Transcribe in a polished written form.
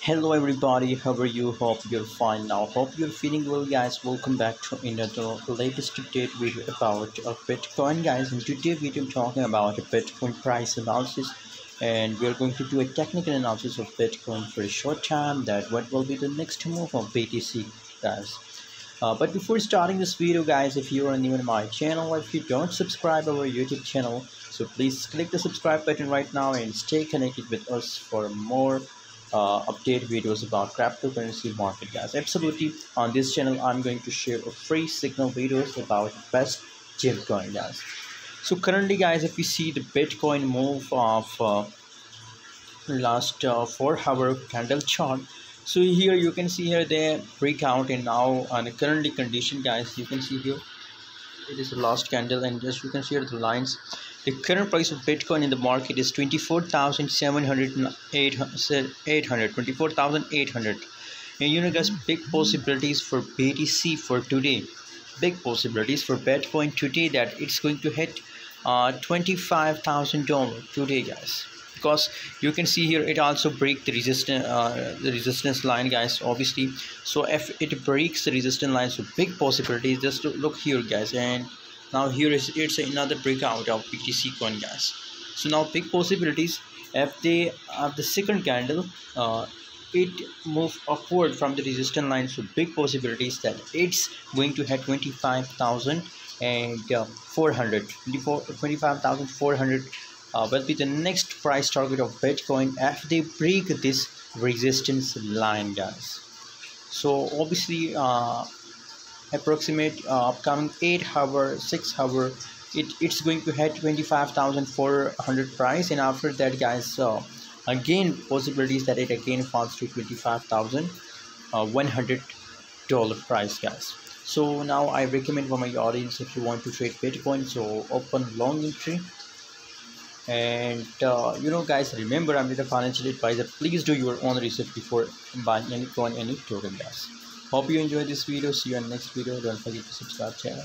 Hello everybody, how are you? Hope you're fine now. Hope you're feeling well, guys. Welcome back to another latest update video about Bitcoin, guys. In today's video, I'm talking about a Bitcoin price analysis, and we're going to do a technical analysis of Bitcoin for a short time. That what will be the next move of BTC, guys. But before starting this video, guys, if you are new to my channel, or if you don't subscribe our YouTube channel, so please click the subscribe button right now and stay connected with us for more update videos about cryptocurrency market, guys. Absolutely, on this channel I'm going to share a free signal videos about best coin, guys. So currently, guys, if we see the Bitcoin move of last 4 hour candle chart, so here you can see here the breakout, and now on the currently condition, guys, you can see here it is the last candle, and just you can see here the lines. The current price of Bitcoin in the market is 24,800. And you know, guys, big possibilities for BTC for today. Big possibilities for Bitcoin today that it's going to hit $25,000 today, guys. Because you can see here it also break the resistance line, guys, obviously. So if it breaks the resistance line, so big possibilities. Just look here, guys, and now here is it's another breakout of BTC coin, guys. So now big possibilities if they have the second candle, it move upward from the resistance line, so big possibilities that it's going to hit 25,400. 25,400 will be the next price target of Bitcoin if they break this resistance line, guys. So obviously approximate upcoming 8 hour 6 hour, it's going to hit 25,400 price, and after that, guys, again possibilities that it again falls to $25,100 price, guys. So now I recommend for my audience, if you want to trade Bitcoin, so open long entry. And you know, guys, remember, I'm not a financial advisor. Please do your own research before buying any coin, any token, guys. Hope you enjoyed this video. See you in the next video. Don't forget to subscribe channel.